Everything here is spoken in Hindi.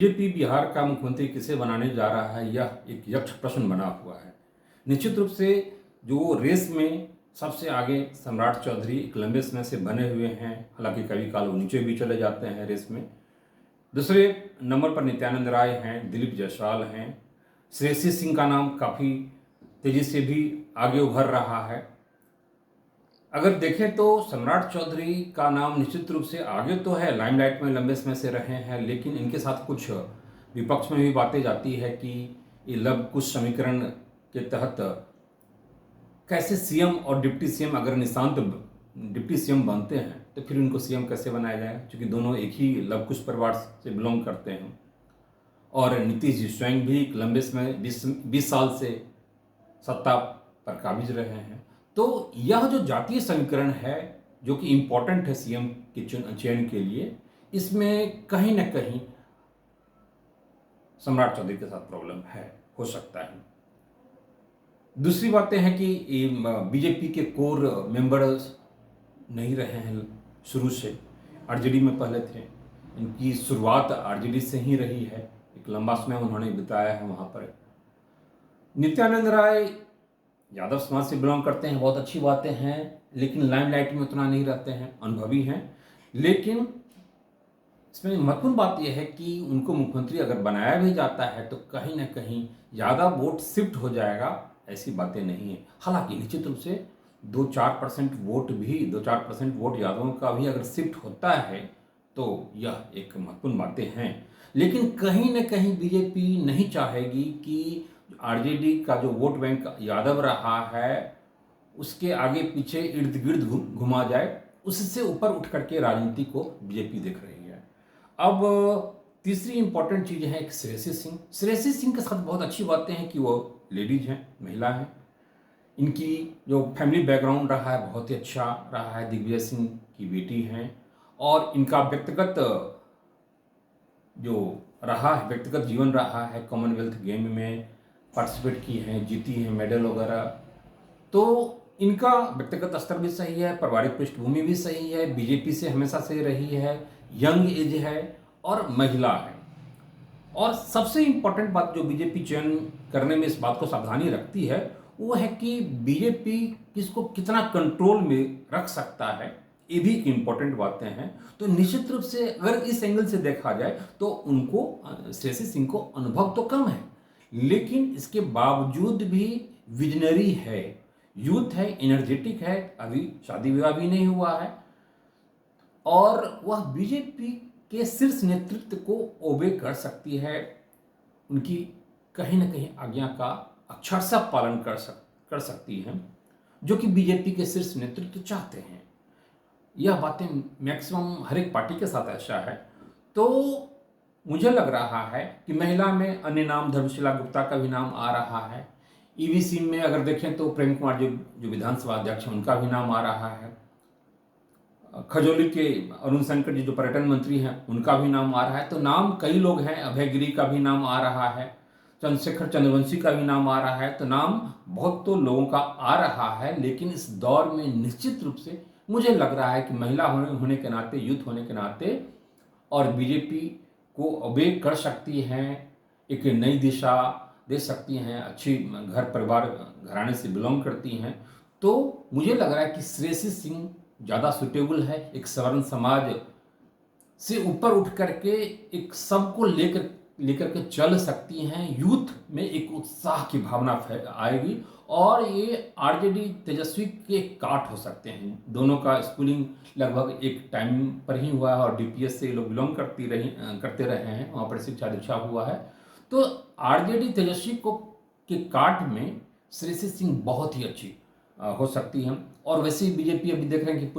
बीजेपी बिहार का मुख्यमंत्री किसे बनाने जा रहा है, यह एक यक्ष प्रश्न बना हुआ है। निश्चित रूप से जो रेस में सबसे आगे सम्राट चौधरी एक लंबे समय से बने हुए हैं, हालांकि कभी काल वो नीचे भी चले जाते हैं रेस में। दूसरे नंबर पर नित्यानंद राय हैं, दिलीप जायसवाल हैं, श्रेयसी सिंह का नाम काफ़ी तेजी से भी आगे उभर रहा है। अगर देखें तो सम्राट चौधरी का नाम निश्चित रूप से आगे तो है, लाइमलाइट में लंबे समय से रहे हैं, लेकिन इनके साथ कुछ विपक्ष में भी बातें जाती है कि ये लव कुश समीकरण के तहत कैसे सीएम और डिप्टी सीएम अगर निशांत डिप्टी सीएम बनते हैं तो फिर उनको सीएम कैसे बनाया जाए, क्योंकि दोनों एक ही लव कुश परिवार से बिलोंग करते हैं। और नीतीश जी स्वयं भी एक लंबे समय 20 साल से सत्ता पर काबिज रहे हैं। तो यह जो जातीय समीकरण है जो कि इम्पोर्टेंट है सीएम के चयन के लिए, इसमें कहीं ना कहीं सम्राट चौधरी के साथ प्रॉब्लम है, हो सकता है। दूसरी बातें हैं कि बीजेपी के कोर मेंबर्स नहीं रहे हैं शुरू से, आरजेडी में पहले थे, इनकी शुरुआत आरजेडी से ही रही है, एक लंबा समय उन्होंने बिताया है वहाँ पर। नित्यानंद राय यादव समाज से बिलोंग करते हैं, बहुत अच्छी बातें हैं, लेकिन लाइमलाइट में उतना नहीं रहते हैं, अनुभवी हैं। लेकिन इसमें महत्वपूर्ण बात यह है कि उनको मुख्यमंत्री अगर बनाया भी जाता है तो कहीं ना कहीं ज़्यादा वोट शिफ्ट हो जाएगा, ऐसी बातें नहीं है। हालांकि निश्चित रूप से 2-4% वोट भी 2-4% वोट यादवों का भी अगर शिफ्ट होता है तो यह एक महत्वपूर्ण बातें हैं। लेकिन कहीं ना कहीं बीजेपी नहीं चाहेगी कि आरजेडी का जो वोट बैंक यादव रहा है उसके आगे पीछे इर्द गिर्द घुमा जाए, उससे ऊपर उठ करके राजनीति को बीजेपी देख रही है। अब तीसरी इंपॉर्टेंट चीज़ है एक श्रेयसी सिंह। श्रेयसी सिंह के साथ बहुत अच्छी बातें हैं कि वो लेडीज हैं, महिला हैं, इनकी जो फैमिली बैकग्राउंड रहा है बहुत ही अच्छा रहा है, दिग्विजय सिंह की बेटी हैं, और इनका व्यक्तिगत जो रहा है, व्यक्तिगत जीवन रहा है, कॉमनवेल्थ गेम में पार्टिसिपेट की हैं, जीती हैं मेडल वगैरह। तो इनका व्यक्तिगत स्तर भी सही है, पारिवारिक पृष्ठभूमि भी सही है, बीजेपी से हमेशा से रही है, यंग एज है और महिला है। और सबसे इम्पोर्टेंट बात जो बीजेपी चयन करने में इस बात को सावधानी रखती है वो है कि बीजेपी किसको कितना कंट्रोल में रख सकता है, ये भी इम्पोर्टेंट बातें हैं। तो निश्चित रूप से अगर इस एंगल से देखा जाए तो उनको श्रेयसी सिंह को अनुभव तो कम है, लेकिन इसके बावजूद भी विजनरी है, यूथ है, एनर्जेटिक है, अभी शादी विवाह भी नहीं हुआ है, और वह बीजेपी के शीर्ष नेतृत्व को ओबे कर सकती है, उनकी कहीं ना कहीं आज्ञा का अक्षरशः पालन कर सकती हैं, जो कि बीजेपी के शीर्ष नेतृत्व चाहते हैं। यह बातें मैक्सिमम हर एक पार्टी के साथ ऐसा है। तो मुझे लग रहा है कि महिला में अन्य नाम धर्मशिला गुप्ता का भी नाम आ रहा है। ईवीसी में अगर देखें तो प्रेम कुमार जो विधानसभा अध्यक्ष हैं उनका भी नाम आ रहा है। खजौली के अरुण शंकर जी जो पर्यटन मंत्री हैं उनका भी नाम आ रहा है। तो नाम कई लोग हैं, अभय गिरी का भी नाम आ रहा है, चंद्रशेखर चंद्रवंशी का भी नाम आ रहा है। तो नाम बहुत तो लोगों का आ रहा है, लेकिन इस दौर में निश्चित रूप से मुझे लग रहा है कि महिला होने के नाते, यूथ होने के नाते, और बीजेपी को ओबे कर सकती हैं, एक नई दिशा दे सकती हैं, अच्छी घर परिवार घराने से बिलोंग करती हैं। तो मुझे लग रहा है कि श्रेयसी सिंह ज़्यादा सुटेबल है, एक सवर्ण समाज से ऊपर उठ करके एक सबको लेकर के चल सकती हैं, यूथ में एक उत्साह की भावना आएगी, और ये आरजेडी तेजस्वी के काट हो सकते हैं। दोनों का स्कूलिंग लगभग एक टाइम पर ही हुआ है, और डीपीएस से लोग बिलोंग करते रहे हैं, वहाँ पर शिक्षा दीक्षा हुआ है। तो आरजेडी तेजस्वी को के काट में श्रेयसी सिंह बहुत ही अच्छी हो सकती हैं। और वैसे ही बीजेपी अभी देख रहे हैं कि